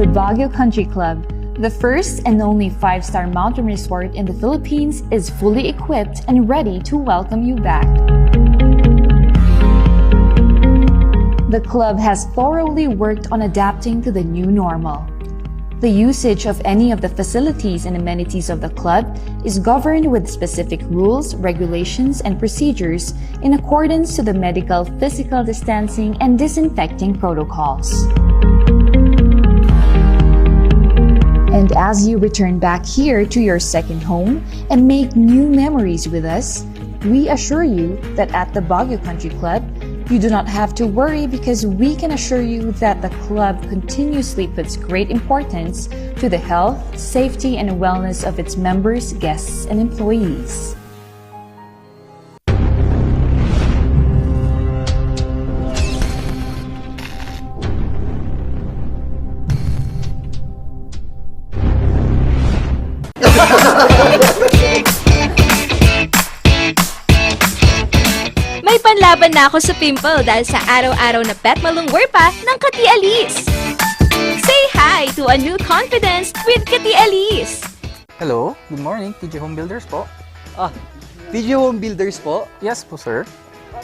The Baguio Country Club, the first and only 5-star mountain resort in the Philippines, is fully equipped and ready to welcome you back. The club has thoroughly worked on adapting to the new normal. The usage of any of the facilities and amenities of the club is governed with specific rules, regulations, and procedures in accordance to the medical, physical distancing, and disinfecting protocols. And as you return back here to your second home and make new memories with us, we assure you that at the Baguio Country Club, you do not have to worry because we can assure you that the club continuously puts great importance to the health, safety, and wellness of its members, guests, and employees. May panlaban na ako sa pimple dahil sa araw-araw na pet malungwer pa ng Kati Alice. Say hi to a new confidence with Kati Alice. Hello, good morning, TJ Home Builders po. TJ Home Builders po? Yes po, sir.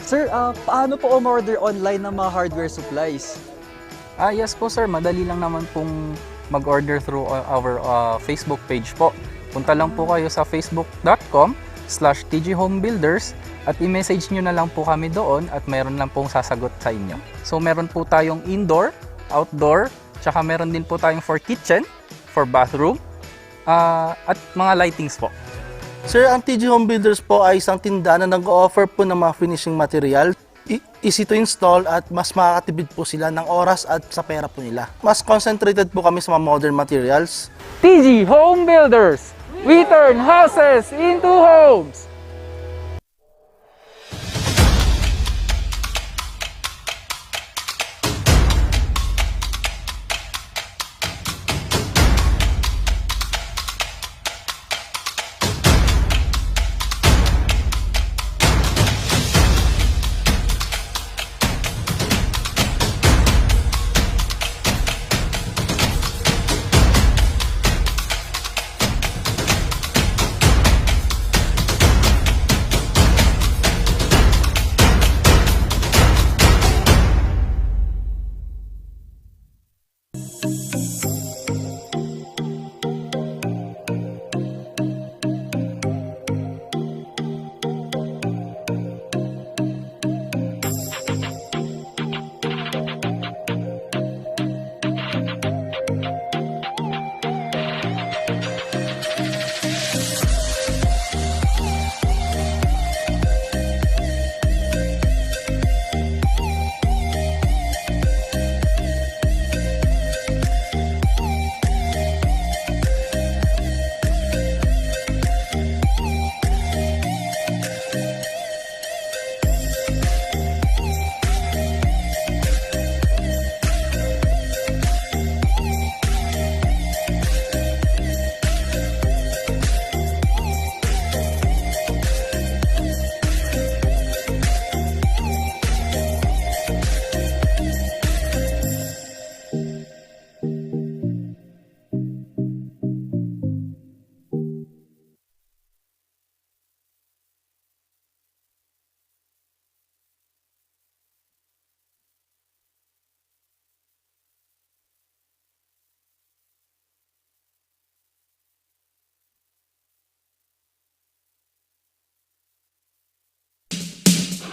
Sir, paano po umorder online ng mga hardware supplies? Yes po, sir. Madali lang naman pong mag-order through our Facebook page po. Punta lang po kayo sa facebook.com/tjhomebuilders at i-message nyo na lang po kami doon at meron lang pong sasagot sa inyo. So meron po tayong indoor, outdoor, tsaka meron din po tayong for kitchen, for bathroom, at mga lightings po. Sir, ang TJ Home Builders po ay isang tindahan na nag-o-offer po ng mga finishing material. Easy to install at mas makakatipid po sila ng oras at sa pera po nila. Mas concentrated po kami sa mga modern materials. TJ Home Builders! We turn houses into homes!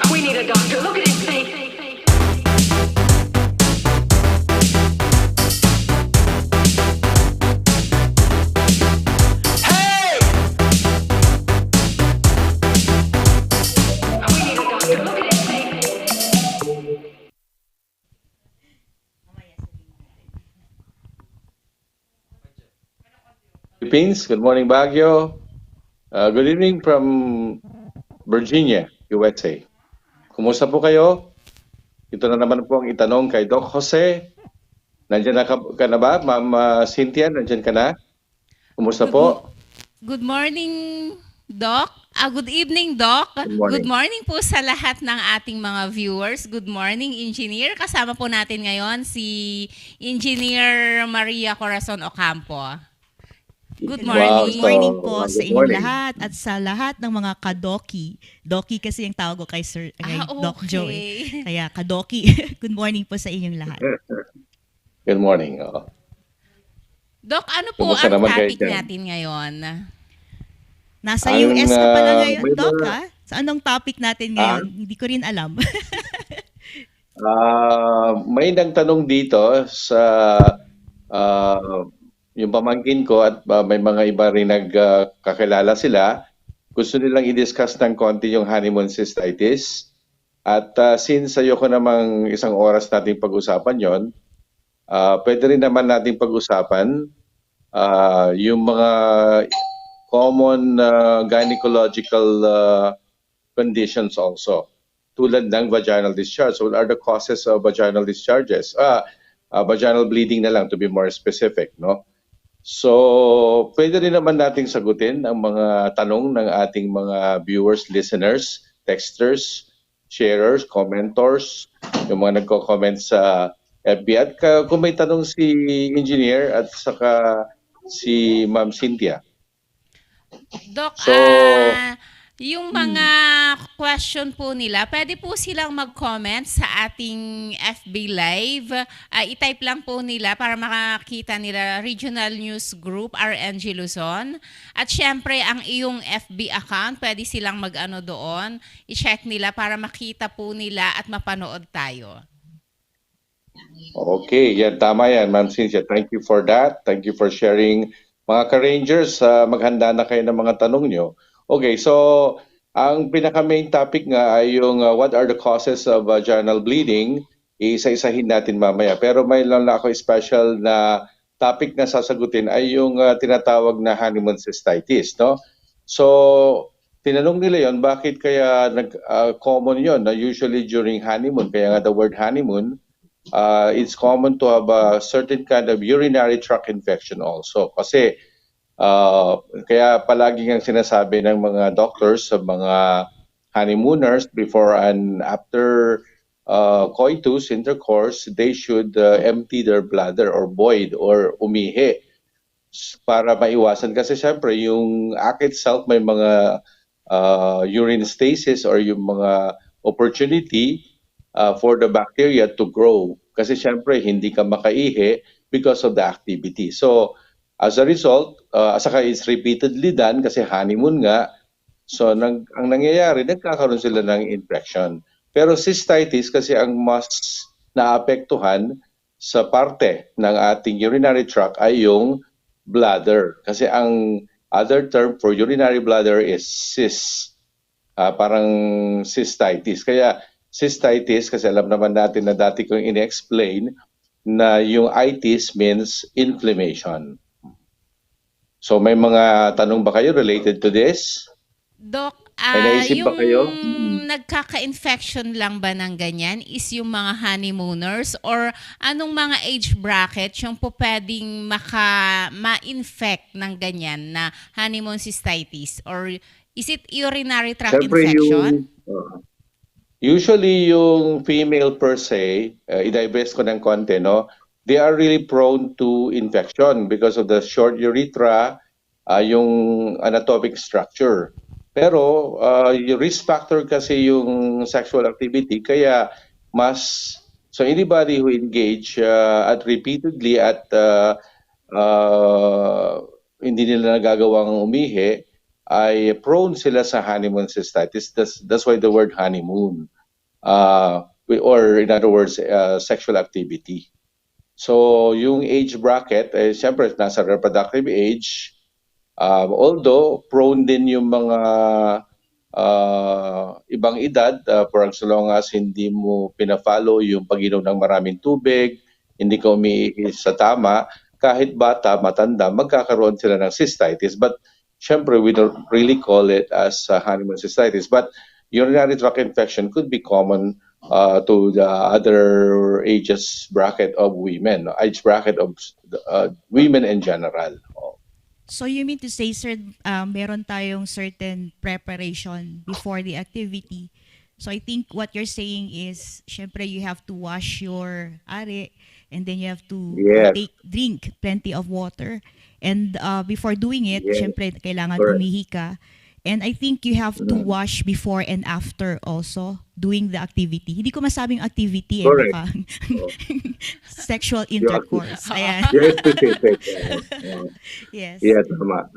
We need a doctor. Look at his face. Hey! We need a doctor. Look at his face. Philippines. Good morning, Baguio. Good evening from Virginia, USA. Kumusta po kayo? Ito na naman po ang itanong kay Doc Jose. Nandiyan na ka na ba? Ma'am Cynthia, nandiyan ka na? Kumusta po? Good morning, Doc. Good evening, Doc. Good morning. Good morning po sa lahat ng ating mga viewers. Good morning, Engineer. Kasama po natin ngayon si Engineer Maria Corazon Ocampo. Good Wow, morning. so, Good morning po good sa inyong morning. lahat at sa lahat ng mga kadoki. Doki kasi yung tawag ko kay Sir kay Doc Joe. Kaya kadoki. Good morning po sa inyong lahat. Good morning. Oh. Doc, ano po Kumusta ang naman kayo topic dyan? natin ngayon? Nasa Ang, US ka pala ngayon, may Doc, mga- ha? Sa anong topic natin ngayon? Hindi ko rin alam. May nagtanong dito sa yung pamangkin ko at may mga iba rin nagkakilala sila. Gusto nilang i-discuss ng konti yung honeymoon cystitis. At since ayoko namang isang oras natin pag-usapan yon, pwede rin naman natin pag-usapan yung mga common gynecological conditions also, tulad ng vaginal discharge. So what are the causes of vaginal discharges? Vaginal bleeding na lang to be more specific, no? So, pwede rin naman nating sagutin ang mga tanong ng ating mga viewers, listeners, texters, sharers, commentors, yung mga nagko-comment sa FB. At kung may tanong si Engineer at saka si Ma'am Cynthia. Doc, So, yung mga question po nila, pwede po silang mag-comment sa ating FB Live. I-type lang po nila para makakita nila Regional News Group, RNG Luzon. At syempre, ang iyong FB account, pwede silang mag-ano doon. I-check nila para makita po nila at mapanood tayo. Okay, yan, tama yan, Ma'am Cynthia. Thank you for that. Thank you for sharing. Mga ka-Rangers, maghanda na kayo ng mga tanong nyo. Okay, so ang pinaka-main topic nga ay yung what are the causes of vaginal bleeding. Isa-isahin natin mamaya. Pero may lang na ako special na topic na sasagutin ay yung tinatawag na honeymoon cystitis, no? So, tinanong nila yon, bakit kaya common yon, na usually during honeymoon, kaya nga the word honeymoon, it's common to have a certain kind of urinary tract infection also. Kasi kaya palagi ang sinasabi ng mga doctors sa mga honeymooners before and after coitus, intercourse, they should empty their bladder or void or umihi para maiwasan. Kasi syempre yung act itself may mga urine stasis or yung mga opportunity for the bacteria to grow. Kasi syempre hindi ka makaihi because of the activity. So as a result, saka it's repeatedly done kasi honeymoon nga. So ang nangyayari, nagkakaroon sila ng infection. Pero cystitis kasi ang mas naapektuhan sa parte ng ating urinary tract ay yung bladder. Kasi ang other term for urinary bladder is cyst. Parang cystitis. Kaya cystitis, kasi alam naman natin na dati kong in-explain na yung itis means inflammation. So may mga tanong ba kayo related to this? Doc, May naisip ba kayo? yung nagkaka-infection lang ba ng ganyan is yung mga honeymooners or anong mga age bracket yung po pwedeng ma-infect ng ganyan na honeymoon cystitis or is it urinary tract Siyempre infection? Usually yung female per se, i-divest ko ng konti, no? They are really prone to infection because of the short urethra, yung anatomic structure. Pero yung risk factor kasi yung sexual activity, kaya so anybody who engage at repeatedly at hindi nila nagagawang umihi, ay prone sila sa honeymoon cystitis. That's why the word honeymoon, or in other words, sexual activity. So yung age bracket, siyempre nasa reproductive age, although prone din yung mga ibang edad, for as long as hindi mo pina-follow yung pag-inom ng maraming tubig, hindi ka umiihi sa tama, kahit bata, matanda, magkakaroon sila ng cystitis. But syempre, we don't really call it as honeymoon cystitis. But urinary tract infection could be common to the other ages bracket of women, age bracket of women in general. So you mean to say, sir, meron tayong certain preparation before the activity. So I think what you're saying is, syempre you have to wash your are, and then you have to Yes, drink plenty of water. And before doing it, yes, syempre kailangan correct. umihi ka. And I think you have to Mm, wash before and after also doing the activity. Hindi ko masabing activity correct. baka Oh, sexual you have to, intercourse. Ayan. you're specific. Yes. Yeah, tama.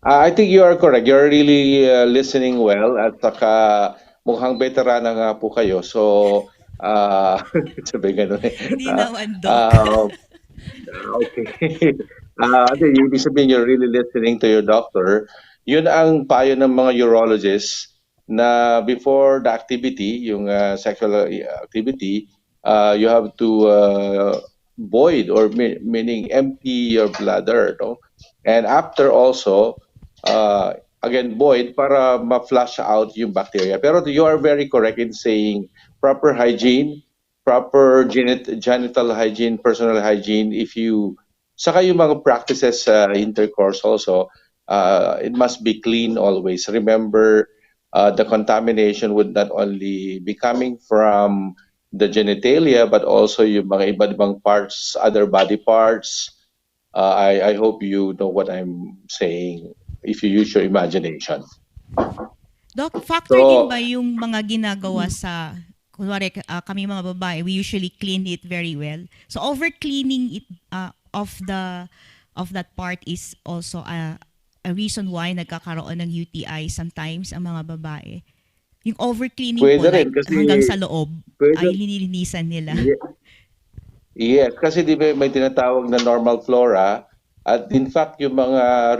I think you are correct. You're really listening well at saka mukhang veterana nga po kayo. So, sabi ganun eh. Hindi Ah, naman, Doc. ah, okay. Ibig sabihin you're really listening to your doctor. Yun ang payo ng mga urologists na before the activity, yung sexual activity, you have to void or meaning empty your bladder, no? And after also, again, void para ma-flush out yung bacteria. Pero you are very correct in saying proper hygiene, proper genital hygiene, personal hygiene. If you, saka yung mga practices sa intercourse also, it must be clean always. Remember, the contamination would not only be coming from the genitalia, but also yung mga iba't ibang parts, other body parts. I hope you know what I'm saying if you use your imagination. Doc, factor din So, ba yung mga ginagawa sa, kunwari kami mga babae, we usually clean it very well. So over-cleaning it of that part is also a reason why nagkakaroon ng UTI sometimes ang mga babae. Yung over-cleaning po, pwede rin like kasi hanggang sa loob, pwede, ay linilinisan nila. yes, kasi di ba may tinatawag na normal flora at in fact yung mga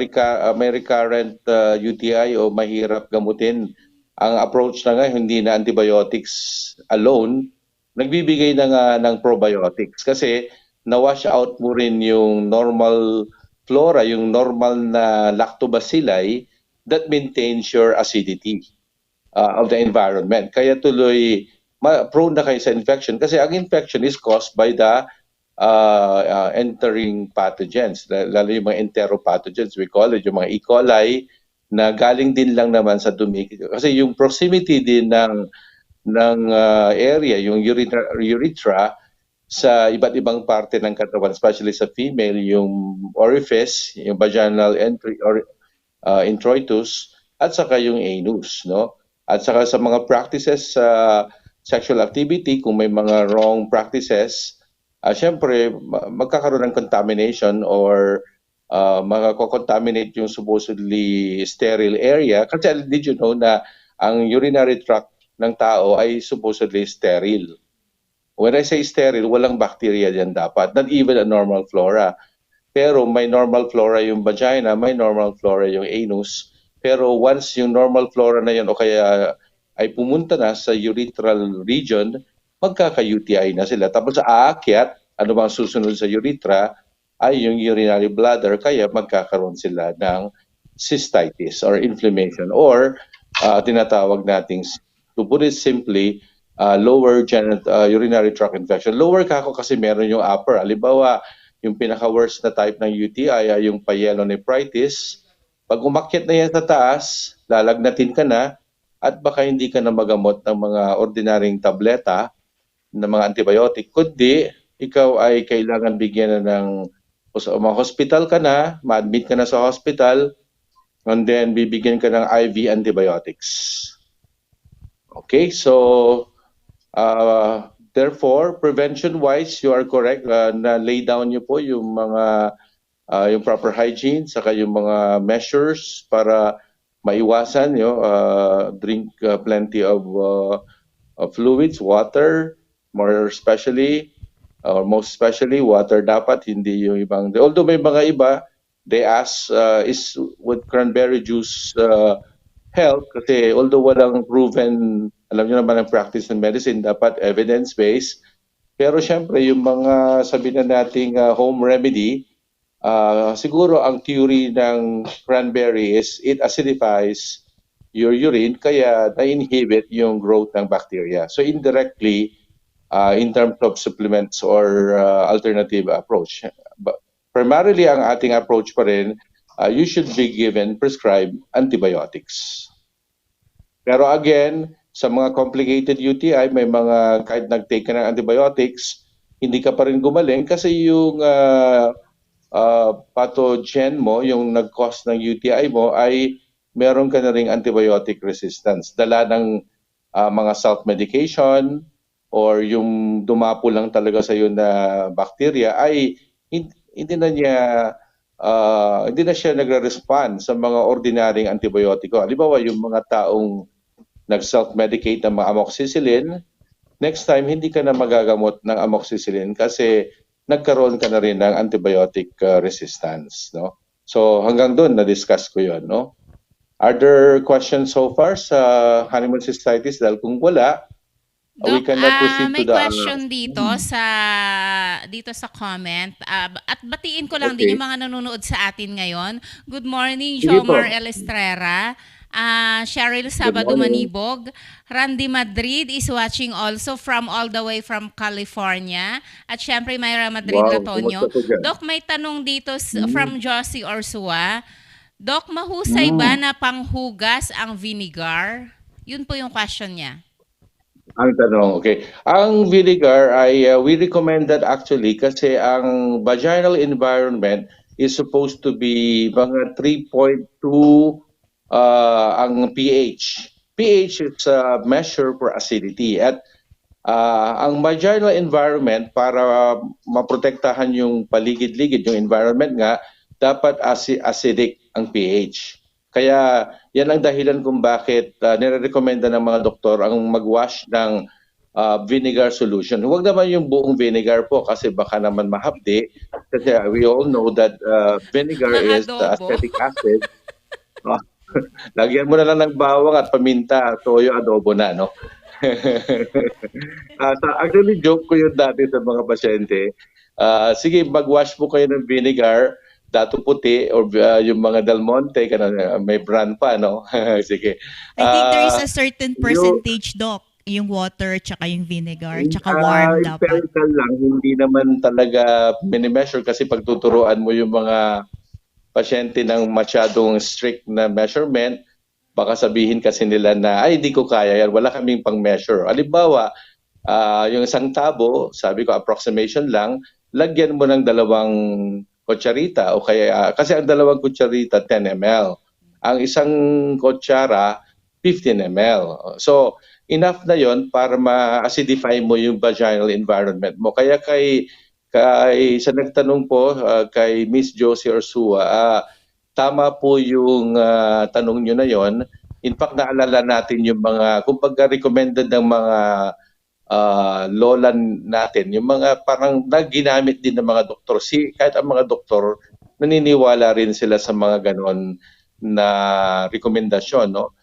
may recurrent UTI o mahirap gamutin, ang approach na nga hindi na antibiotics alone, nagbibigay na nga ng probiotics kasi na-wash out mo rin yung normal flora, yung normal na lactobacilli that maintains your acidity of the environment. Kaya tuloy prone na kayo sa infection kasi ang infection is caused by the entering pathogens, lalo yung mga enteropathogens, we call it, yung mga E. coli na galing din lang naman sa dumi. Kasi yung proximity din ng area, yung urethra sa iba't ibang parte ng katawan, especially sa female, yung orifice, yung vaginal entry or introitus, at saka yung anus, no? At saka sa mga practices sa sexual activity, kung may mga wrong practices, syempre magkakaroon ng contamination or makakontaminate yung supposedly sterile area. Kasi did you know na ang urinary tract ng tao ay supposedly sterile? When I say sterile, walang bacteria diyan dapat, not even a normal flora. Pero may normal flora yung vagina, may normal flora yung anus. Pero once yung normal flora na yun o kaya ay pumunta na sa urethral region, magkaka-UTI na sila. Tapos aakyat, ano bang susunod sa urethra, ay yung urinary bladder, kaya magkakaroon sila ng cystitis or inflammation or tinatawag nating, to put it simply, lower urinary tract infection. Lower kako kasi meron yung upper. Halimbawa, yung pinaka-worst na type ng UTI ay yung pyelonephritis. Pag umakyat na yan sa taas, lalagnatin ka na at baka hindi ka na magamot ng mga ordinaryong tableta ng mga antibiotic. Kundi, ikaw ay kailangan bigyan na ng hospital ka na, ma-admit ka na sa hospital, and then bibigyan ka ng IV antibiotics. Okay, so therefore, prevention-wise, you are correct na lay down niyo po yung mga yung proper hygiene, saka yung mga measures para maiwasan nyo, drink plenty of fluids, water, more especially, or most especially, water dapat, hindi yung ibang, although may mga iba, they ask, would cranberry juice help? Kasi although walang proven, alam nyo naman ang practice ng medicine, dapat evidence-based. Pero syempre, yung mga sabihin na nating home remedy, siguro ang theory ng cranberry is it acidifies your urine, kaya na-inhibit yung growth ng bacteria. So indirectly, in terms of supplements or alternative approach. But primarily, ang ating approach pa rin you should be given prescribed antibiotics. Pero again, sa mga complicated UTI, may mga kahit nag-take ka ng antibiotics, hindi ka pa rin gumaling kasi yung pathogen mo, yung nag-cause ng UTI mo, ay meron ka na ring antibiotic resistance. Dala ng mga self-medication or yung dumapo lang talaga sa iyo na bacteria ay hindi na siya nagre-respond sa mga ordinaryong antibiotiko. Halimbawa, yung mga taong nag-self-medicate ng mga amoxicillin, next time hindi ka na magagamot ng amoxicillin kasi nagkaroon ka na rin ng antibiotic resistance, no? So hanggang doon na-discuss ko 'yon, no? Are there questions so far sa Honeymoon Cystitis? Dahil kung wala, we Doc, can now proceed may to the question dito sa comment. At batiin ko lang din yung mga nanonood sa atin ngayon. Good morning, Sige po. Jomar El Estrera. Cheryl Sabado morning. Manibog. Randy Madrid is watching also from all the way from California. At syempre, Mayra Madrid Wow, Latonio. kumusta po dyan? Doc, may tanong dito from Josie Orsua. Doc, mahusay ba na panghugas ang vinegar? Yun po yung question niya. Ang tanong, okay. Ang vinegar ay we recommend that actually kasi ang vaginal environment is supposed to be mga 3.2 ang pH. pH is a measure for acidity at ang vaginal environment para maprotektahan yung paligid-ligid, yung environment nga, dapat acidic ang pH. Kaya yan ang dahilan kung bakit nire-recommenda ng mga doktor ang mag-wash ng vinegar solution. Huwag naman yung buong vinegar po kasi baka naman mahapdi. Kasi we all know that vinegar Mga is adobo. acetic acid. Lagyan mo na lang ng bawang at paminta, toyo, adobo na, no? Actually, joke ko yun dati sa mga pasyente. Sige, mag-wash po kayo ng vinegar, dato puti, or yung mga Del Monte, may brand pa, no? Sige. I think there is a certain percentage, Doc, yung water, tsaka yung vinegar, tsaka warm dapat. Empirical lang, hindi naman talaga mini-measure kasi pagtuturuan mo yung mga pasyente ng masyadong strict na measurement, baka sabihin kasi nila na, ay, hindi ko kaya yan, wala kaming pang-measure. Halimbawa, yung isang tabo, sabi ko approximation lang, lagyan mo ng 2 kutsarita o kaya, kasi ang 2 kutsarita, 10 ml. Ang isang kutsara, 15 ml. So, enough na yon para ma-acidify mo yung vaginal environment mo. Kaya sa nagtanong po kay Miss Josie Orsua, tama po yung tanong nyo na yon. In fact, naalala natin yung mga, kumbaga recommended ng mga lola natin, yung mga parang naginamit din ng mga doktor. Kahit ang mga doktor, naniniwala rin sila sa mga ganon na rekomendasyon. No?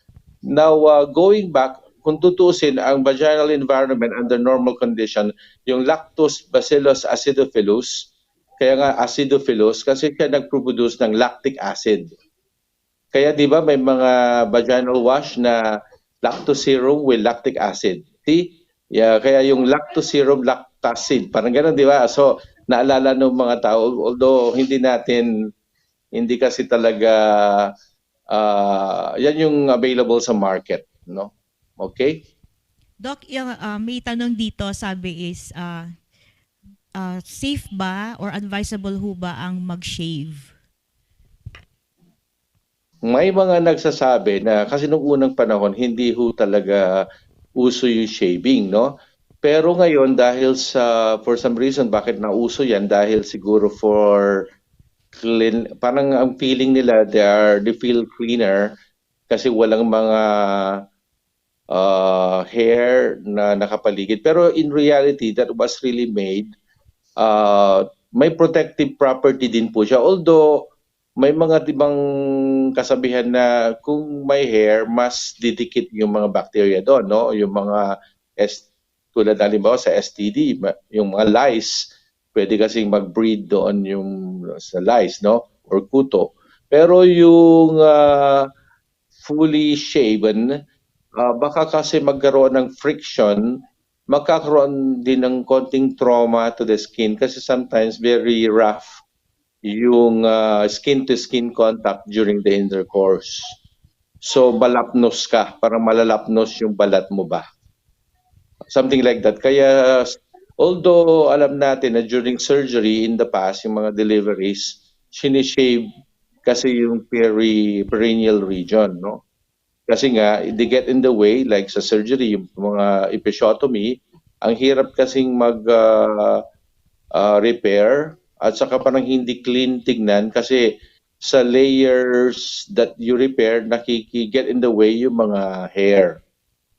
Now, going back, kung tutusin ang vaginal environment under normal condition, yung Lactobacillus acidophilus, kaya nga acidophilus kasi siya nagproduce ng lactic acid. Kaya di ba may mga vaginal wash na lactoserum with lactic acid. See? Yeah, kaya yung lactoserum lactacid, parang gano'n di ba? So naalala ng mga tao, although hindi kasi talaga yan yung available sa market, no? Okay? Doc, yung, may tanong dito, sabi is, safe ba or advisable ho ba ang mag-shave? May mga nagsasabi na kasi nung unang panahon hindi ho talaga uso yung shaving, no? Pero ngayon dahil for some reason bakit nauso yan, dahil siguro for clean, parang ang feeling nila they feel cleaner kasi walang mga hair na nakapaligid. Pero in reality, that was really made. May protective property din po siya. Although, may mga ibang kasabihan na kung may hair, mas didikit yung mga bacteria doon. No? Yung mga, tulad halimbawa sa STD, yung mga lice, pwede kasing mag-breed doon yung sa lice, no? Or kuto. Pero yung fully shaven, baka kasi magkaroon ng friction, magkakaroon din ng konting trauma to the skin kasi sometimes very rough yung skin-to-skin contact during the intercourse. So malapnos ka, parang malalapnos yung balat mo ba? Something like that. Kaya although alam natin na during surgery in the past, yung mga deliveries, sinishave kasi yung perineal region, no? Kasi nga, they get in the way, like sa surgery, yung mga episiotomy, ang hirap kasing repair at saka parang hindi clean tignan kasi sa layers that you repair, get in the way yung mga hair.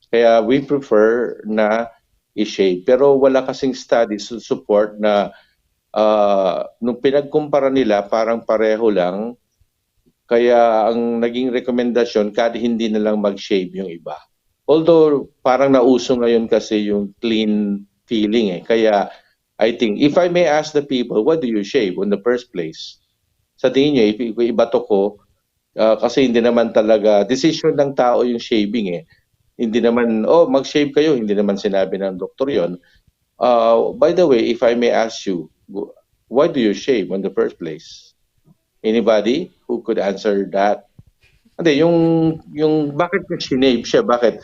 Kaya we prefer na i-shave. Pero wala kasing studies to support na nung pinagkumpara nila, parang pareho lang. Kaya ang naging rekomendasyon, kahit hindi na lang mag-shave yung iba. Although parang nauso ngayon kasi yung clean feeling eh. Kaya I think, if I may ask the people, what do you shave in the first place? Sa tingin nyo, if ibato ko, kasi hindi naman talaga, decision ng tao yung shaving eh. Hindi naman, mag-shave kayo, hindi naman sinabi ng doktor yon. By the way, if I may ask you, why do you shave in the first place? Anybody who could answer that? Hindi, yung bakit nyo sinave siya? Bakit?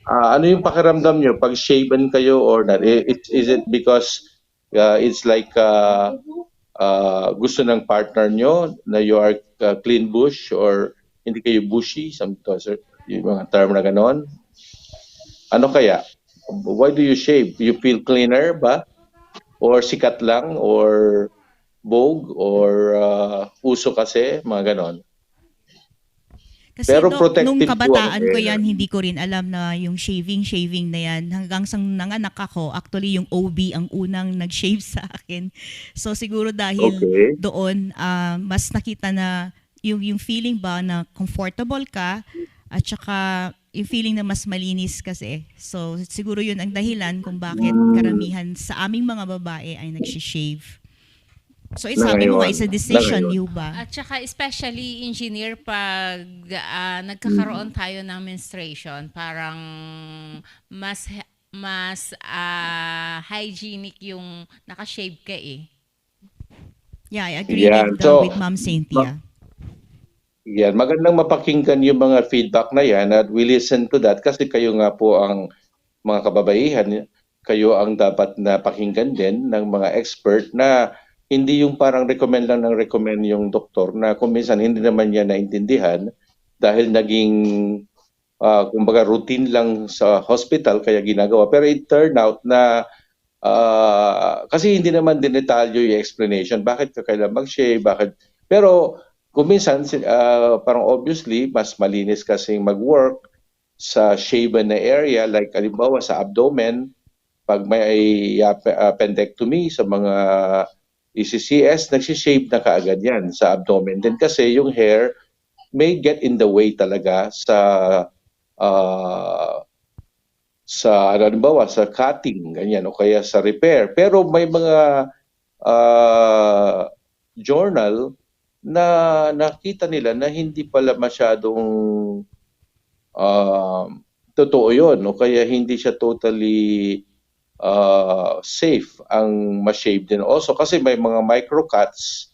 Ano yung pakiramdam nyo pag shaven kayo or not? Is it because it's like gusto ng partner nyo na you are clean bush or hindi kayo bushy? Yung mga term na ganon. Ano kaya? Why do you shave? You feel cleaner ba? Or sikat lang? Or vogue? Or uso kasi? Mga ganon. Kasi Pero nung protective kabataan po ang ko hair. yan, hindi ko rin alam na yung shaving na yan. Hanggang sa nanganak ako, actually yung OB ang unang nag-shave sa akin. So siguro dahil Okay. doon, mas nakita na yung feeling ba na comfortable ka at saka yung feeling na mas malinis kasi. So siguro yun ang dahilan kung bakit karamihan sa aming mga babae ay nag-shave. So Na sabi mo nga, ngayon. it's a Na decision, ngayon. you ba? At saka especially engineer pag nagkakaroon tayo ng menstruation, parang mas hygienic yung naka-shave ka eh. Yeah, I agree Yan. with Ma'am Cynthia. Yan, magandang mapakinggan yung mga feedback na yan at we listen to that kasi kayo nga po ang mga kababaihan, kayo ang dapat na pakinggan din ng mga expert na hindi yung parang recommend lang ng recommend yung doktor na kung minsan hindi naman niya naintindihan dahil naging kumbaga routine lang sa hospital kaya ginagawa. Pero it turned out na kasi hindi naman din detalyo yung explanation. Bakit ka kailangan mag-shave? Bakit? Pero kung minsan, parang obviously, mas malinis kasing mag-work sa shaven na area, like halimbawa sa abdomen, pag may appendectomy sa mga ECCS, nagsishave na kaagad yan sa abdomen. Then kasi yung hair may get in the way talaga halimbawa sa cutting, ganyan, o kaya sa repair. Pero may mga journal na nakita nila na hindi pala masyadong totoo yun, o kaya hindi siya totally safe ang ma-shave din. Also kasi may mga microcuts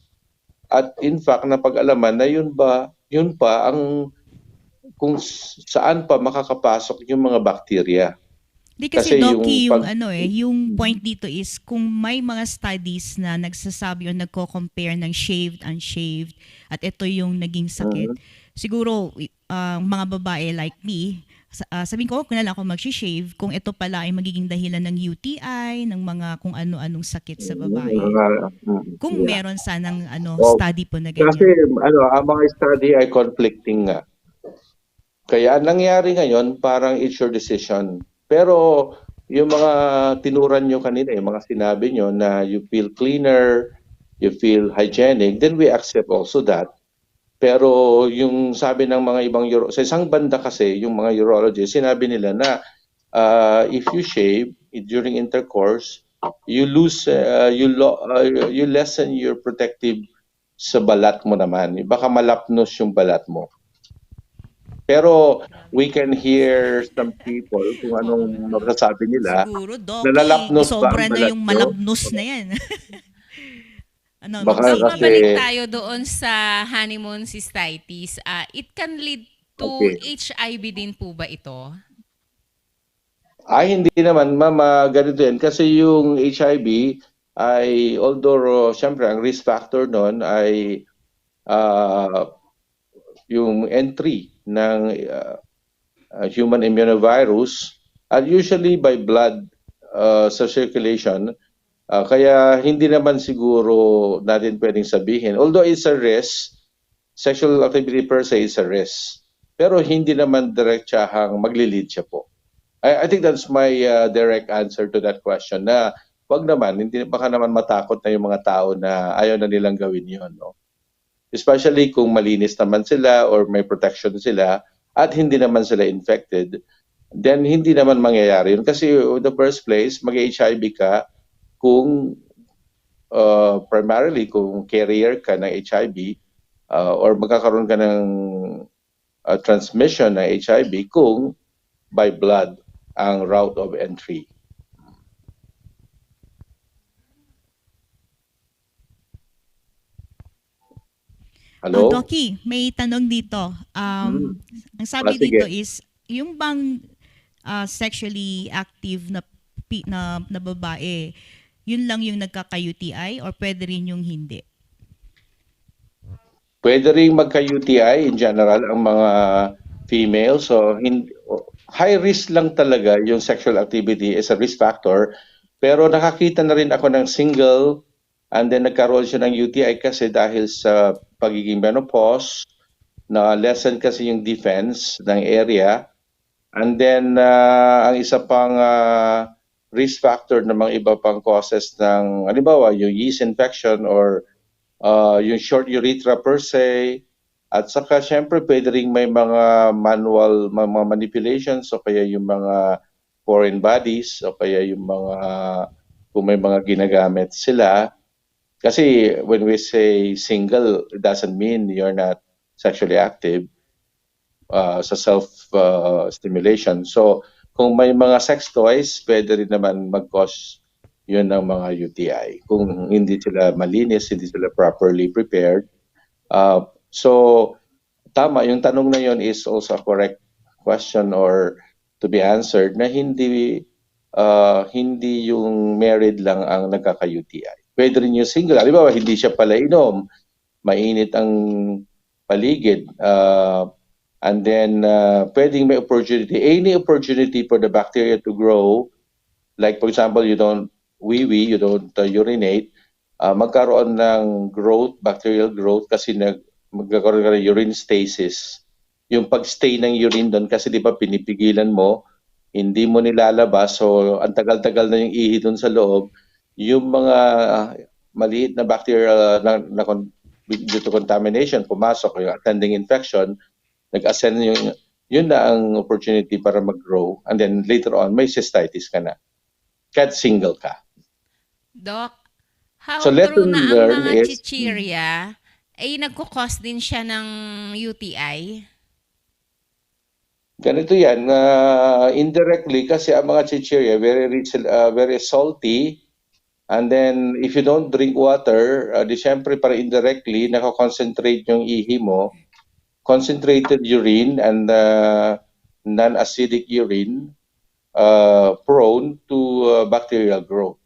at in fact napag-alaman na yun pa ang kung saan pa makakapasok yung mga bakterya. Di kasi Doki, yung yung point dito is kung may mga studies na nagsasabi o nagko-compare ng shaved, unshaved, at ito yung naging sakit, siguro mga babae like me, sabihin ko, kung na lang ako mag-shave, kung ito pala ay magiging dahilan ng UTI, ng mga kung ano-anong sakit sa babae. Kung meron sanang study po na ganyan. Kasi ang mga study ay conflicting nga. Kaya ang nangyari ngayon, parang it's your decision. Pero yung mga tinuran nyo kanina, yung mga sinabi nyo na you feel cleaner, you feel hygienic, then we accept also that. Pero yung sabi ng mga ibang sa isang banda kasi, yung mga urologists, sinabi nila na if you shave during intercourse, you lessen your protective sa balat mo naman. Baka malapnos yung balat mo. Pero we can hear some people kung anong masasabi nila. Siguro, Doki, Nalalapnos ba sobra ang na balat yung nyo? malabnos na yan. Ano, Baka Dok, kasi, mabalik tayo doon sa honeymoon cystitis. It can lead to okay. HIV din po ba ito? Ay, hindi naman, ma'am, ganito yan. Kasi yung HIV ay, although, syempre, ang risk factor nun ay yung entry ng human immunovirus, and usually by blood sa circulation. Kaya hindi naman siguro natin pwedeng sabihin. Although it's a risk, sexual activity per se is a risk. Pero hindi naman diretsahang maglilid siya po. I think that's my direct answer to that question na wag naman, hindi baka naman matakot na yung mga tao na ayaw na nilang gawin yun. No? Especially kung malinis naman sila or may protection sila at hindi naman sila infected, then hindi naman mangyayari yun. Kasi in the first place, mag-HIV ka kung primarily kung carrier ka ng HIV or magkakaroon ka ng transmission ng HIV kung by blood ang route of entry. Hello? Doki, may tanong dito. Ang sabi sige. dito is, yung bang sexually active na babae, yun lang yung nagkaka-UTI or pwede rin yung hindi? Pwede rin magka-UTI in general ang mga female. So, high risk lang talaga yung sexual activity is a risk factor. Pero nakakita na rin ako ng single and then nagkaroon siya ng UTI kasi dahil sa pagiging menopause, na lessen kasi yung defense ng area. And then, ang isa pang risk factor ng mga iba pang causes ng, halimbawa, yung yeast infection or yung short urethra per se. At saka, syempre, pwede rin may mga manual, mga manipulations o kaya yung mga foreign bodies o kaya yung mga, kung may mga ginagamit sila. Kasi when we say single, it doesn't mean you're not sexually active sa self-stimulation. So, kung may mga sex toys, pwede rin naman mag-cause yun ng mga UTI. Kung hindi sila malinis, hindi sila properly prepared. So, tama, yung tanong na yun is also a correct question or to be answered na hindi yung married lang ang nagkaka-UTI. Pwede rin yung single. Halimbawa, hindi siya pala inom, mainit ang paligid, and then pwedeng may opportunity, any opportunity for the bacteria to grow, like for example, you don't wee-wee, you don't urinate, magkaroon ng growth, bacterial growth, kasi magkakaroon ka ng urine stasis. Yung pag-stay ng urine doon, kasi di ba pinipigilan mo, hindi mo nilalabas, so ang tagal-tagal na yung ihi doon sa loob, yung mga maliit na bacteria na due to contamination, pumasok, yung attending infection, nag-ascend yun na ang opportunity para mag-grow, and then later on, may cystitis ka na. Kahit single ka. Doc, how So, true lesson na ang learned mga is- chichirya ay nagkukos din siya ng UTI? Ganito yan, indirectly, kasi ang mga chichirya, very rich, very salty, and then if you don't drink water, di syempre para indirectly, nakakoncentrate yung ihi mo, concentrated urine and non-acidic urine, prone to bacterial growth.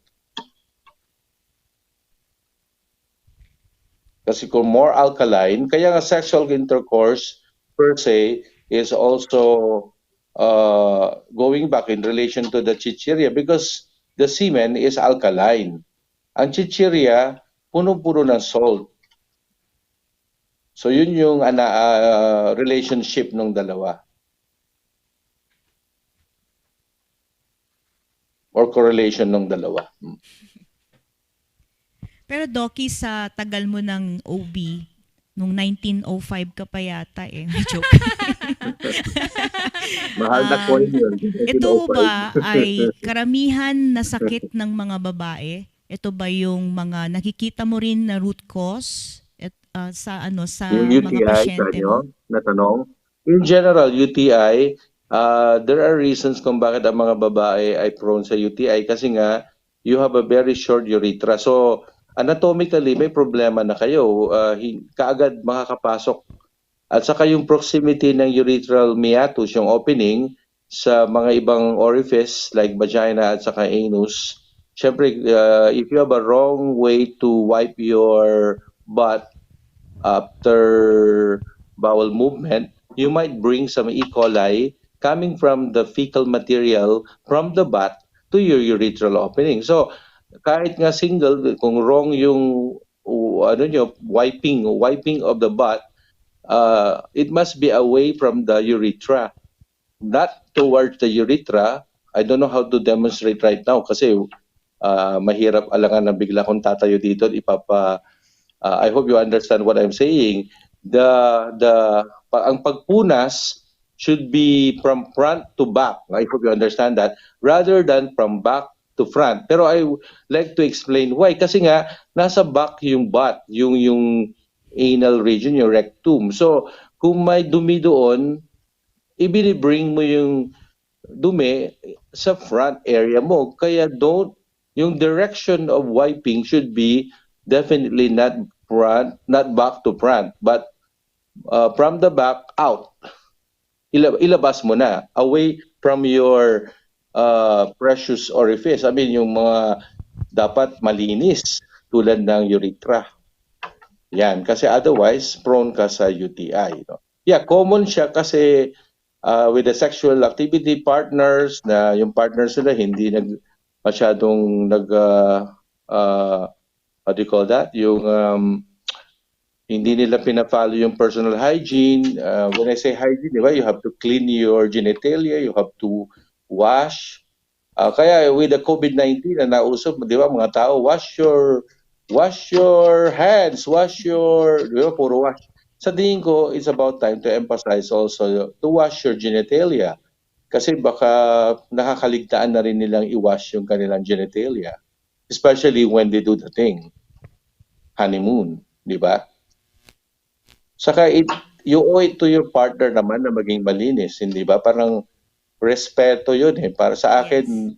Kasi kung more alkaline, kaya nga sexual intercourse per se is also going back in relation to the chichirya because the semen is alkaline. Ang chichirya, puno-puno ng salt. So yun yung relationship ng dalawa. Or correlation ng dalawa. Pero Doki, sa tagal mo ng OB, nung 1905 ka pa yata eh. Joke. Mahal na coin yun. Ito ba ay karamihan na sakit ng mga babae? Ito ba yung mga nakikita mo rin na root cause sa Yung mga UTI, pasyente mo? na tanong. In general, UTI, there are reasons kung bakit ang mga babae ay prone sa UTI kasi nga, you have a very short urethra. So, anatomically may problema na kayo, kaagad makakapasok. At saka yung proximity ng urethral meatus, yung opening sa mga ibang orifice like vagina at saka anus. Siyempre, if you have a wrong way to wipe your butt after bowel movement, you might bring some E. coli coming from the fecal material from the butt to your urethral opening. So, kahit nga single, kung wrong yung wiping of the butt, it must be away from the urethra, not towards the urethra. I don't know how to demonstrate right now kasi mahirap alangan na bigla kong tatayo dito. I hope you understand what I'm saying. Ang pagpunas should be from front to back. I hope you understand that, rather than from back to front. Pero I would like to explain why. Kasi nga, nasa back yung butt, yung anal region, yung rectum. So, kung may dumi doon, ibinibring mo yung dumi sa front area mo. Kaya yung direction of wiping should be definitely not back to front, but from the back out. Ilabas mo na, away from your precious orifice. I mean, yung mga dapat malinis tulad ng urethra. Yan, kasi otherwise prone ka sa UTI. No? Yeah, common siya kasi with the sexual activity partners na yung partners nila hindi masyadong what do you call that? Yung hindi nila pina-follow yung personal hygiene. When I say hygiene, di ba, you have to clean your genitalia, you have to wash. Kaya with the COVID-19 na nausap, di ba, mga tao, wash your hands, di ba, puro wash. Sa tingin ko, it's about time to emphasize also to wash your genitalia. Kasi baka nakakaligtaan na rin nilang i-wash yung kanilang genitalia. Especially when they do the thing. Honeymoon, di ba? Saka you owe it to your partner naman na maging malinis, hindi ba? Parang respeto yun eh. Para sa akin,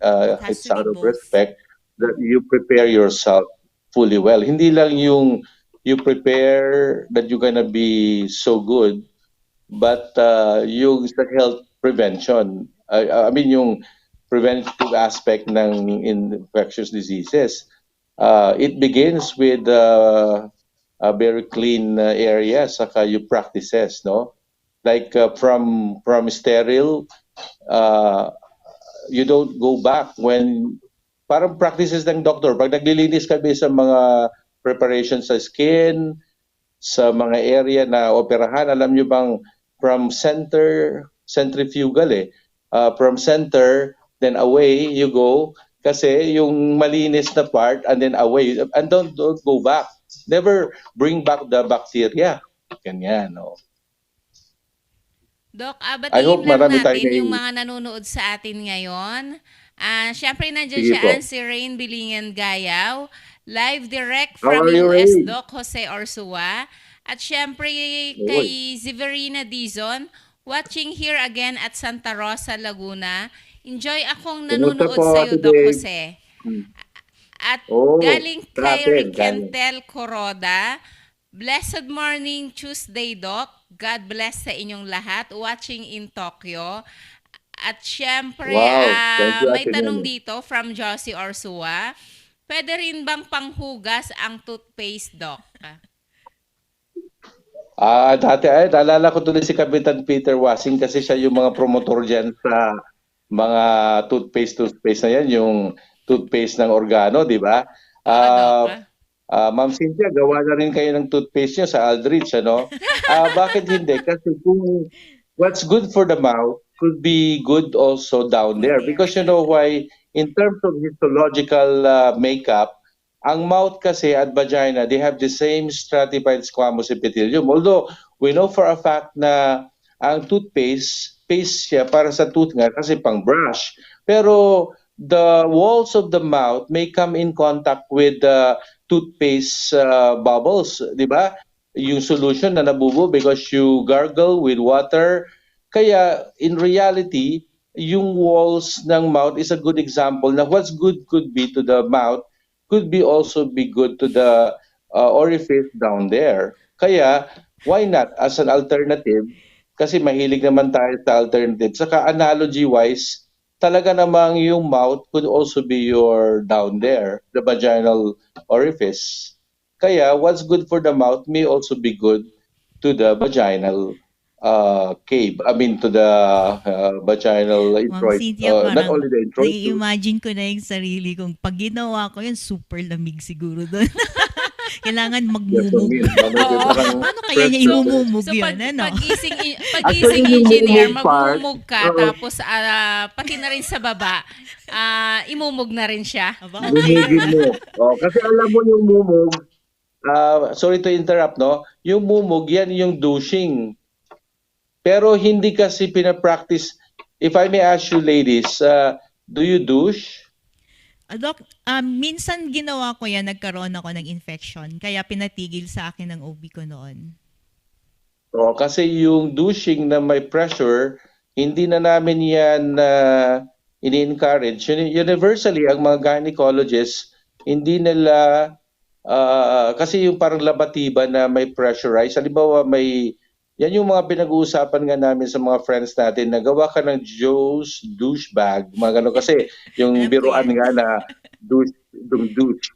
it's out of respect that you prepare yourself fully well. Hindi lang yung you prepare that you're gonna be so good, but yung sa health prevention. I mean yung preventive aspect ng infectious diseases. It begins with a very clean area, saka yung practices, no? Like from sterile, you don't go back when parang practices ng doctor. Pag naglilinis kami sa mga preparations sa skin, sa mga area na operahan, alam nyo bang from centrifugal from center, then away you go, kasi yung malinis na part, and then away, and don't go back. Never bring back the bacteria. Ganyan, no? Doc, I hope batiin lang marami natin tayong yung mga nanonood sa atin ngayon. Siyempre, nandiyan Sige po. si Rain Bilingan Gayaw, live direct How from are you, US, Rain? Doc Jose Orsua. At siyempre, kay Ziverina Dizon, watching here again at Santa Rosa, Laguna. Enjoy akong nanonood po, sa iyo, Ate Doc Dave? Jose. At Oh, galing kay grabe, Rikentel Coroda, blessed morning Tuesday, Doc. God bless sa inyong lahat watching in Tokyo. At syempre, Wow, thank you, may Ate tanong Nene. dito from Josie Orsua. Pwede rin bang panghugas ang toothpaste, Doc? Dati naalala ko tuloy si Kapitan Peter Wasing kasi siya yung mga promotor dyan sa mga toothpaste na yan, yung toothpaste ng organo, di ba? Doc. Ma'am Cynthia, gawa na rin kayo ng toothpaste niyo sa Aldrich, ano? Bakit hindi? Kasi kung what's good for the mouth could be good also down there. Because you know why? In terms of histological makeup, ang mouth kasi at vagina, they have the same stratified squamous epithelium. Although, we know for a fact na ang toothpaste, paste siya para sa tooth nga kasi pang brush. Pero the walls of the mouth may come in contact with the toothpaste bubbles, di ba? Yung solution na nabubo because you gargle with water. Kaya in reality, yung walls ng mouth is a good example na what's good could be to the mouth could be also be good to the orifice down there. Kaya, why not as an alternative? Kasi mahilig naman tayo sa alternative. Saka analogy-wise, talaga namang yung mouth could also be your down there, the vaginal orifice. Kaya, what's good for the mouth may also be good to the vaginal cave. I mean, to the vaginal Ma'am introit. Cynthia, Not parang only the introit. nai-imagine ko na yung sarili kong pag ginawa ko yun, super lamig siguro doon. Kailangan magmumug. Paano kaya niya imumumug So yun? Ano? pagising Actually, yung engineer, mumumug part, magmumug ka, tapos pati na rin sa baba, imumug na rin siya. Aba, okay. Bumugin mo. Kasi alam mo yung mumug, sorry to interrupt, no? Yung mumug, yan yung douching. Pero hindi kasi pinapractice. If I may ask you ladies, do you douche? Doc, minsan ginawa ko yan, nagkaroon ako ng infection, kaya pinatigil sa akin ng OB ko noon. Kasi yung douching na may pressure, hindi na namin yan ini-encourage. Universally, ang mga gynecologists, hindi nila, kasi yung parang labatiba na may pressurize. Halimbawa, yan yung mga pinag-uusapan nga namin sa mga friends natin, nagawa ka ng Joe's douche bag, mga gano'n. Kasi yung biruan nga na douche,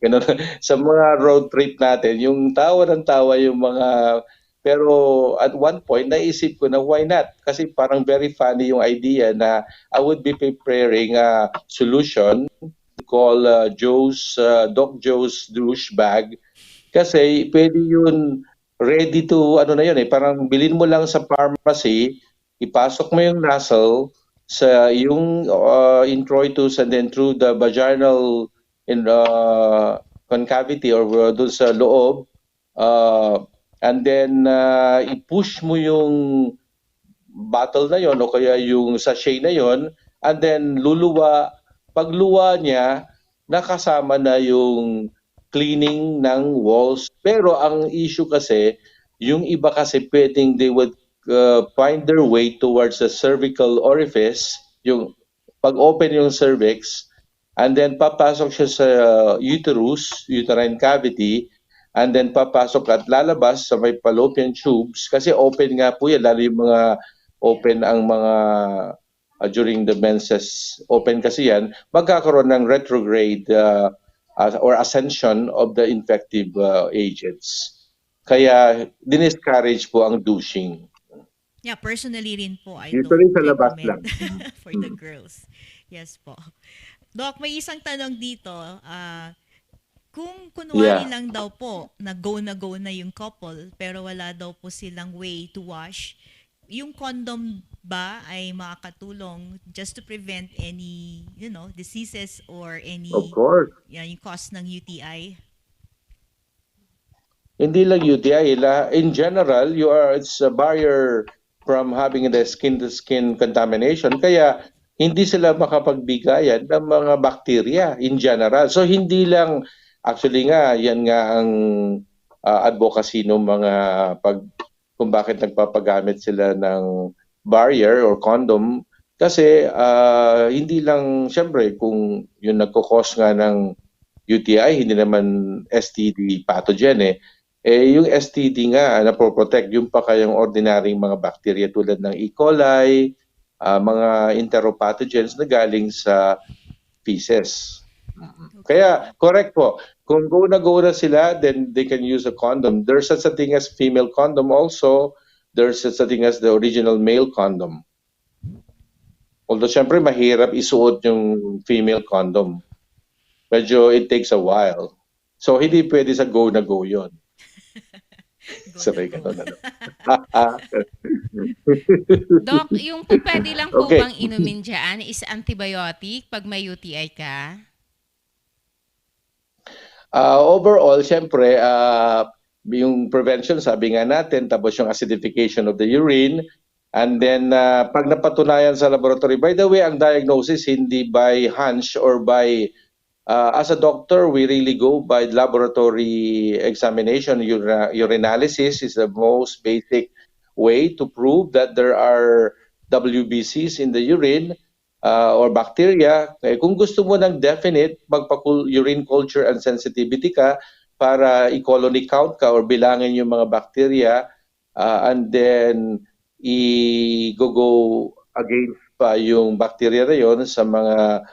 gano'n. Sa mga road trip natin, yung tawa ng tawa yung mga... Pero at one point, naisip ko na why not? Kasi parang very funny yung idea na I would be preparing a solution called Doc Joe's douche bag. Kasi pwede yun ready to, ano na yun parang bilhin mo lang sa pharmacy, ipasok mo yung nozzle sa yung introitus and then through the vaginal concavity or doon sa loob, and then i-push mo yung bottle na yon o kaya yung sachet na yon, and then pagluwa niya, nakasama na yung cleaning ng walls. Pero ang issue kasi, yung iba kasi pwedeng they would find their way towards the cervical orifice, yung pag-open yung cervix, and then papasok siya sa uterine cavity, and then papasok at lalabas sa may fallopian tubes, kasi open nga po yan, lalo yung mga open ang mga during the menses, open kasi yan, magkakaroon ng retrograde or ascension of the infective agents. Kaya diniscourage po ang douching. Yeah, personally rin po, I Usually don't sa labas recommend lang. for the girls. Yes po. Doc, may isang tanong dito. Kung kunwari lang daw po na go na yung couple, pero wala daw po silang way to wash, yung condom ba ay makakatulong just to prevent any, diseases or any, Of course. yung cause ng UTI? Hindi lang UTI, in general, it's a barrier from having the skin-to-skin contamination. Kaya hindi sila makapagbigayan ng mga bacteria in general. So hindi lang, actually nga, yan nga ang advocacy ng mga kung bakit nagpapagamit sila ng barrier or condom. Kasi hindi lang, syempre, kung yung nagkukos nga ng UTI, hindi naman STD pathogen yung STD nga na protect yung pa kayang ordinaryong mga bacteria tulad ng E. coli, mga enteropathogens na galing sa feces. Kaya correct po, kung go na sila, then they can use a condom. There's such a thing as female condom also. There's such a thing as the original male condom. Although syempre mahirap isuot yung female condom. Medyo it takes a while. So hindi pwede sa go na go yon. Sabay ka na. Doc, yung po pwede lang po Okay. bang inumin dyan is antibiotic pag may UTI ka? Overall, syempre, yung prevention, sabi nga natin, tapos yung acidification of the urine, and then pag napatunayan sa laboratory, by the way, ang diagnosis hindi by hunch or by, as a doctor, we really go by laboratory examination. Urinalysis is the most basic way to prove that there are WBCs in the urine. or bacteria. Kung gusto mo ng definite, urine culture and sensitivity ka para i-colony count ka or bilangin yung mga bacteria, and then i-go against pa yung bacteria na yun sa mga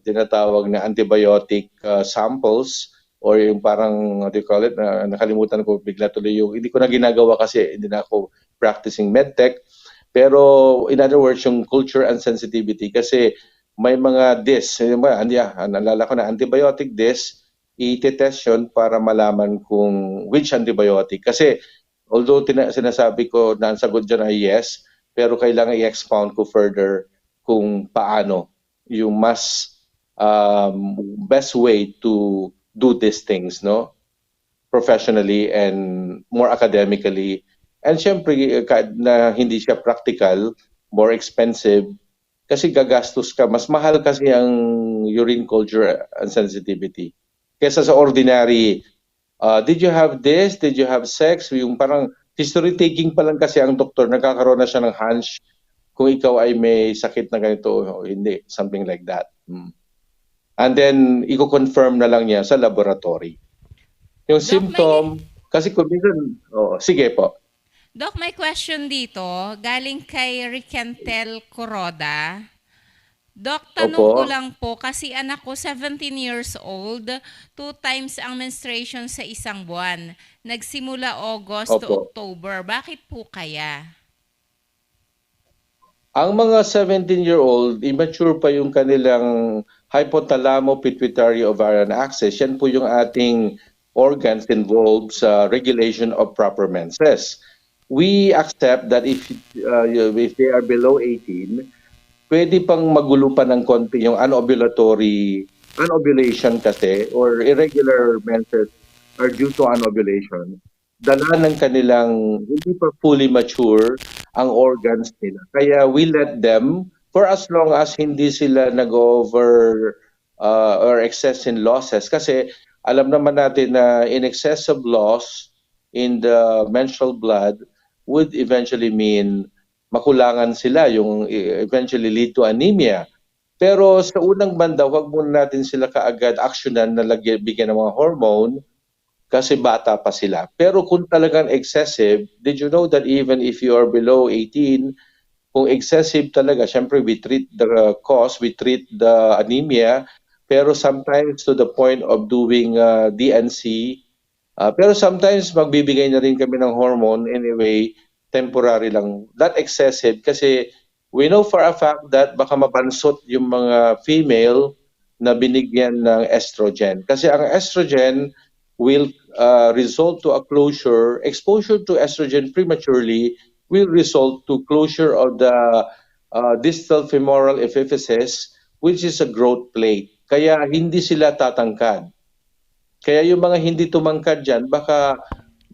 tinatawag na antibiotic samples, or yung parang, what do you call it, nakalimutan ko bigla tuloy yung, hindi ko na ginagawa kasi hindi na ako practicing medtech. Pero in other words, yung culture and sensitivity, kasi may mga naalala ko na antibiotic disc, i-test yun para malaman kung which antibiotic. Kasi although sinasabi ko na ang sagot dyan ay yes, pero kailangan i-expound ko further kung paano yung mas best way to do these things, no? Professionally and more academically. And syempre, kahit na hindi siya practical, more expensive, kasi gagastos ka. Mas mahal kasi ang urine culture and sensitivity. Kesa sa ordinary, did you have this? Did you have sex? Yung parang history taking pa lang kasi ang doktor, nagkakaroon na siya ng hunch kung ikaw ay may sakit na ganito o hindi. Something like that. And then, i-confirm na lang niya sa laboratory. Yung symptom, kasi kung minsan, sige po. Doc, may question dito. Galing kay Ricantel Coroda. Doc, tanong ko lang po, kasi anak ko 17 years old, 2 times ang menstruation sa isang buwan. Nagsimula August to October. Bakit po kaya? Ang mga 17-year-old, immature pa yung kanilang hypothalamo-pituitary-ovarian axis. Yan po yung ating organs involved sa regulation of proper menses. We accept that if they are below 18, pwede pang magulo pa ng konti yung anovulation kasi, or irregular menses are due to anovulation. Dala ng kanilang hindi pa fully mature ang organs nila. Kaya we let them, for as long as hindi sila nag-over or excess in losses. Kasi alam naman natin na in excess of loss in the menstrual blood would eventually mean makulangan sila, yung eventually lead to anemia. Pero sa unang banda, huwag muna natin sila kaagad aksyonan na bigyan ng mga hormone kasi bata pa sila. Pero kung talagang excessive, did you know that even if you are below 18, kung excessive talaga, syempre we treat the cause, we treat the anemia, pero sometimes to the point of doing DNC. Pero sometimes magbibigay na rin kami ng hormone anyway, temporary lang. Not excessive kasi we know for a fact that baka mapansot yung mga female na binigyan ng estrogen. Kasi ang estrogen will result to a closure, exposure to estrogen prematurely will result to closure of the distal femoral epiphysis, which is a growth plate. Kaya hindi sila tatangkad. Kaya yung mga hindi tumangkad dyan, baka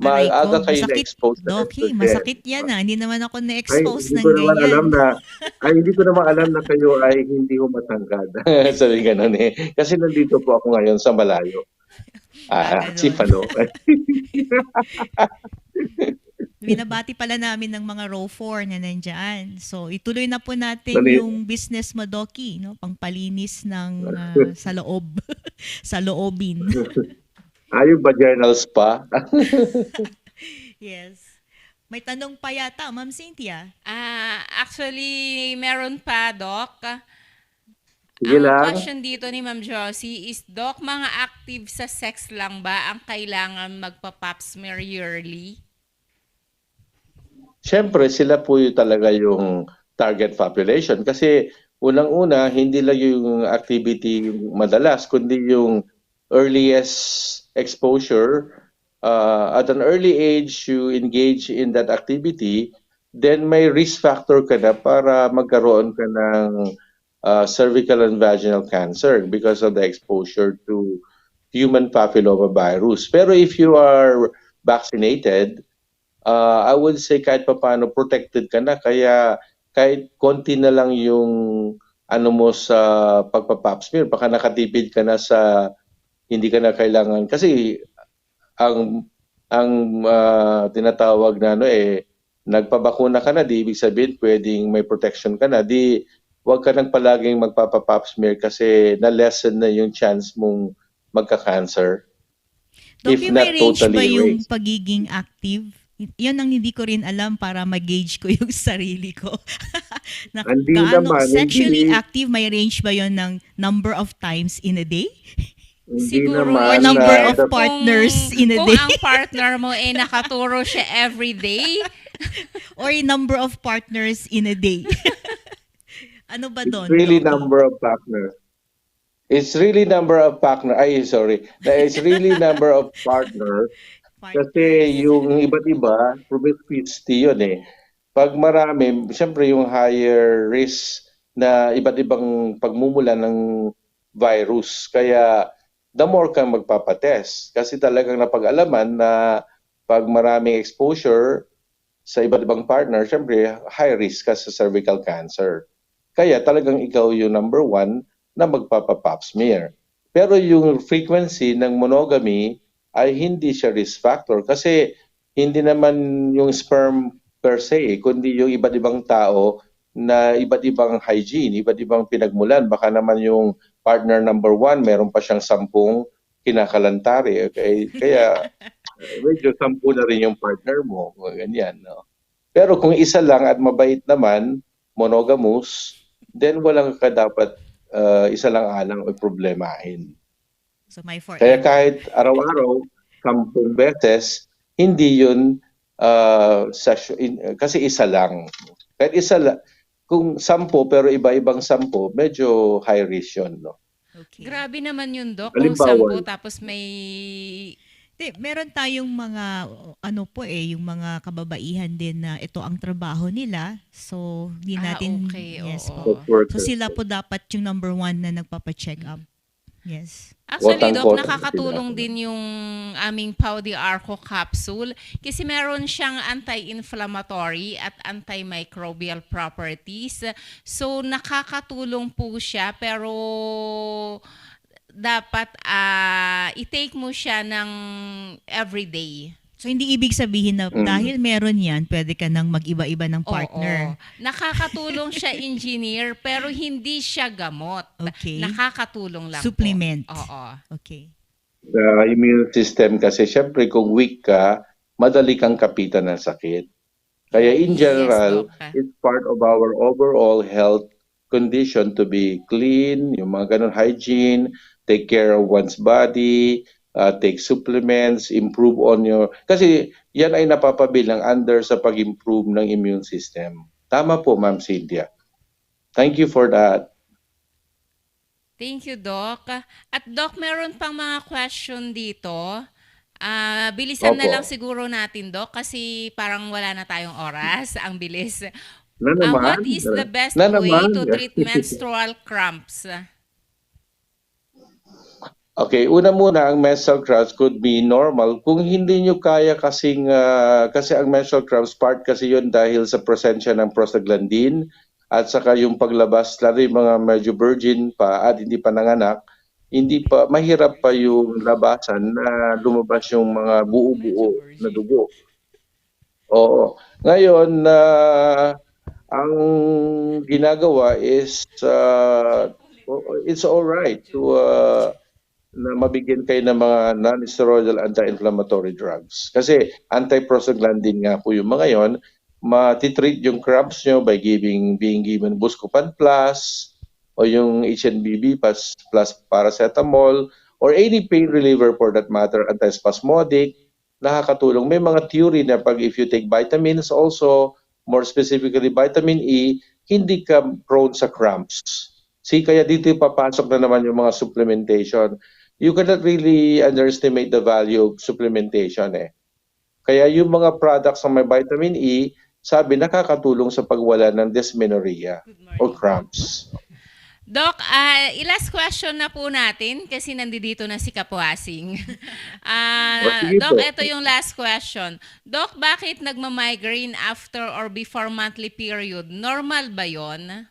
maaga kayo na-expose. Doki, masakit yan Hindi naman ako na-expose ng ganyan. Hindi ko naman alam na kayo ay hindi ko matangkad. Sabi ganun Kasi nandito po ako ngayon sa malayo. Si Palo. Binabati pala namin ng mga row 4 na nandyan. So, ituloy na po natin yung business mo, Doki, no? Pangpalinis ng sa loob, sa loobin. Yung vaginal spa? Yes. May tanong pa yata, Ma'am Cynthia. Actually, meron pa, Doc. Sige ang lang. question dito ni Ma'am Josie is, Doc, mga active sa sex lang ba ang kailangan magpa-pap smear yearly? Siyempre, sila po talaga yung target population. Kasi unang-una, hindi lang yung activity yung madalas, kundi yung earliest exposure. At an early age, you engage in that activity, then may risk factor ka na para magkaroon ka ng cervical and vaginal cancer because of the exposure to human papillomavirus. Pero if you are vaccinated, I would say kahit papaano protected ka na, kaya kahit konti na lang yung mo sa pagpa-pap smear, baka nakatipid ka na sa hindi ka na kailangan. Kasi ang tinatawag na nagpabakuna ka na, di ibig sabihin pwedeng may protection ka na, di huwag ka nang palaging magpapa-pap smear kasi na-lessen na yung chance mong magka-cancer. Doc, If yung may not range ba totally yung erased. pagiging active? Yan ang hindi ko rin alam para mag-gauge ko yung sarili ko. Hindi Gaano naman, sexually hindi. active, may range ba yon ng number of times in a day? Hindi Siguro naman Or yun, number eh, of the- partners in a kung day? ang partner mo ay nakaturo siya every day, Or number of partners in a day? Ano ba It's doon? really Doc? number of partners. It's really number of partner. Ay, sorry. It's really number of partner. Kasi yung iba't iba, promiscuity yun eh. Pag marami, siyempre yung higher risk na iba't ibang pagmumula ng virus. Kaya the more kang magpapatest. Kasi talagang napag-alaman na pag maraming exposure sa iba't ibang partner, siyempre high risk ka sa cervical cancer. Kaya talagang ikaw yung number one na magpapa-pap smear. Pero yung frequency ng monogamy ay hindi siya risk factor kasi hindi naman yung sperm per se, kundi yung iba't ibang tao na iba't ibang hygiene, iba't ibang pinagmulan. Baka naman yung partner number one, meron pa siyang 10 kinakalantari. Okay? Kaya medyo 10 na rin yung partner mo. Ganyan, no? Pero kung isa lang at mabait naman, monogamous, then walang ka dapat isa lang alang o problemahin. So may forever. Kaya kahit araw-araw, 10 beses, hindi yun kasi isa lang. Kahit isa lang, kung 10 pero iba-ibang 10, medyo high risk yun. No? Okay. grabe naman yun, Doc. Kung Halimbawa. 10 tapos may... Meron tayong mga yung mga kababaihan din na ito ang trabaho nila. So, di natin okay, yes oo. po. So sila po dapat yung number one na nagpapa-check up. Yes. Actually, Doc, Quote-unquote, nakakatulong sila. din yung aming Pau de Arco capsule kasi meron siyang anti-inflammatory at antimicrobial properties. So, nakakatulong po siya pero dapat i-take mo siya ng everyday. So, hindi ibig sabihin na dahil meron yan, pwede ka nang mag-iba-iba ng partner. Oo. Nakakatulong siya, engineer, pero hindi siya gamot. Okay. Nakakatulong lang Supplement. po. Oo. Okay. The immune system kasi syempre kung weak ka, madali kang kapitan ng sakit. Kaya in general, Doc. it's part of our overall health condition to be clean, yung mga ganun hygiene, take care of one's body, take supplements, improve on your... Kasi yan ay napapabilang under sa pag-improve ng immune system. Tama po, Ma'am Cynthia. Thank you for that. Thank you, Doc. At Doc, meron pang mga question dito. Bilisan na Opo. lang siguro natin, Doc, kasi parang wala na tayong oras. Ang bilis. Na naman. What is the best Na way naman. to treat menstrual cramps? Okay, una muna, ang menstrual cramps could be normal. Kung hindi nyo kaya kasi ang menstrual cramps, part kasi yun dahil sa presensya ng prostaglandin at saka yung paglabas, lalo yung mga medyo virgin pa at hindi pa nanganak, mahirap pa yung labasan na lumabas yung mga buo-buo na dugo. Oo. Ngayon, ang ginagawa is it's all right to na mabigyan kayo ng mga non-steroidal anti-inflammatory drugs. Kasi anti-prostaglandin nga po yung mga yon, matitreat yung cramps nyo by being given Buscopan Plus o yung HNBB plus paracetamol or any pain reliever for that matter, antispasmodic, nakakatulong. May mga theory na if you take vitamins also, more specifically vitamin E, hindi ka prone sa cramps. Kaya dito papasok na naman yung mga supplementation. You cannot really underestimate the value of supplementation eh. Kaya yung mga products na may vitamin E, sabi nakakatulong sa pagwala ng dysmenorrhea or cramps. Doc, last question na po natin kasi nandito na si Kapuasing. Sige Doc, po. ito yung last question. Doc, bakit nagmamigraine after or before monthly period? Normal ba yon?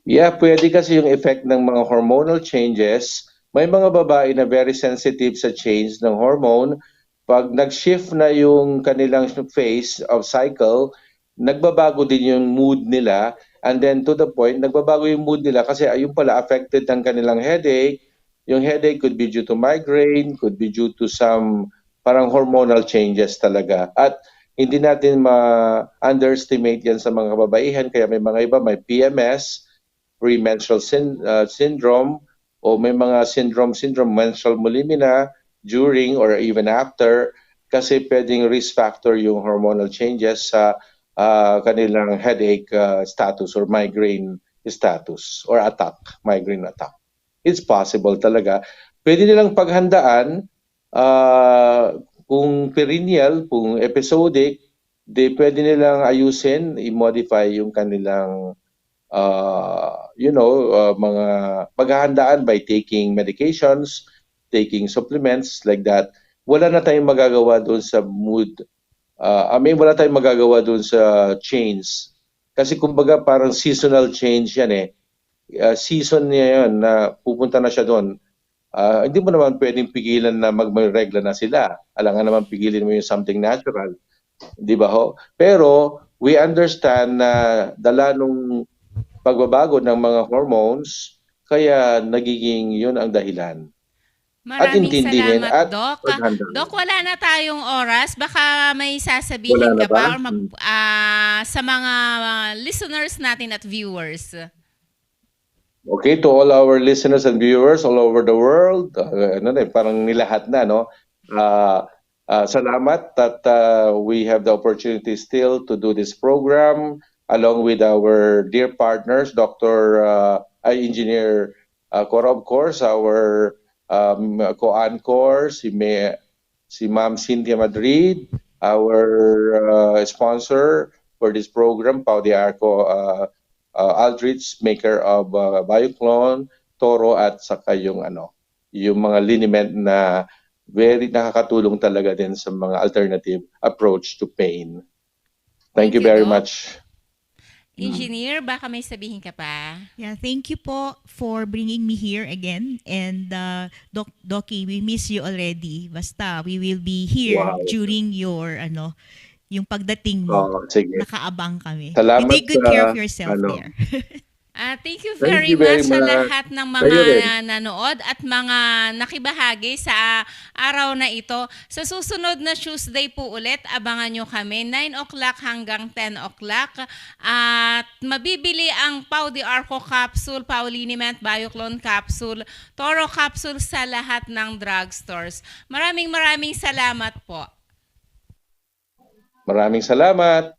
Yeah, pwede kasi yung effect ng mga hormonal changes. May mga babae na very sensitive sa change ng hormone. Pag nag-shift na yung kanilang phase of cycle, nagbabago din yung mood nila And then to the point, nagbabago yung mood nila kasi ayun pala affected ng kanilang headache. Yung headache could be due to migraine, could be due to some parang hormonal changes talaga. At hindi natin ma-underestimate yan sa mga kababaihan. Kaya may mga iba, may PMS, premenstrual syndrome, o may mga syndrome, menstrual bulimia, during or even after, kasi pwedeng risk factor yung hormonal changes sa kanilang headache status or migraine status or attack, migraine attack. It's possible talaga. Pwede nilang paghandaan kung perennial, kung episodic, pwede nilang ayusin, i-modify yung kanilang mga paghahandaan by taking medications, taking supplements like that. Wala na tayong magagawa doon sa mood. Wala tayong magagawa doon sa change. Kasi kumbaga parang seasonal change yan eh. Season niya yan na pupunta na siya doon. Hindi mo naman pwedeng pigilan na magregla na sila. Alangan naman pigilin mo yung something natural. Di ba ho? Pero we understand na dala nung pagbabago ng mga hormones, kaya nagiging yun ang dahilan. Maraming intindihin salamat, at Doc. paghandaan. Doc, wala na tayong oras. Baka may sasabihin Wala na ka pa ba? or sa mga listeners natin at viewers. Okay, to all our listeners and viewers all over the world, parang nilahat na, no? Salamat that we have the opportunity still to do this program along with our dear partners, Engineer Cora, of course, our co-anchor, si Ma'am Cynthia Madrid, our sponsor for this program, Pau de Arco Aldrich, maker of Bioclone, Toro, at saka yung mga liniment na very nakakatulong talaga din sa mga alternative approach to pain. Thank you very Doc. much. Engineer, baka may sabihin ka pa? Yeah, thank you po for bringing me here again. And Doki, we miss you already. Basta, we will be here Wow. during your, yung pagdating mo. Sige. Nakaabang kami. Salamat You take good care of sa, yourself there. Thank you Thank very you very much sa much. lahat ng Kayo rin. mga nanood at mga nakibahagi sa araw na ito. Sa susunod na Tuesday po ulit, abangan nyo kami 9 o'clock hanggang 10 o'clock. At mabibili ang Pau de Arco capsule, Pauliniment Bioclone capsule, Toro capsule sa lahat ng drugstores. Maraming salamat po. Maraming salamat.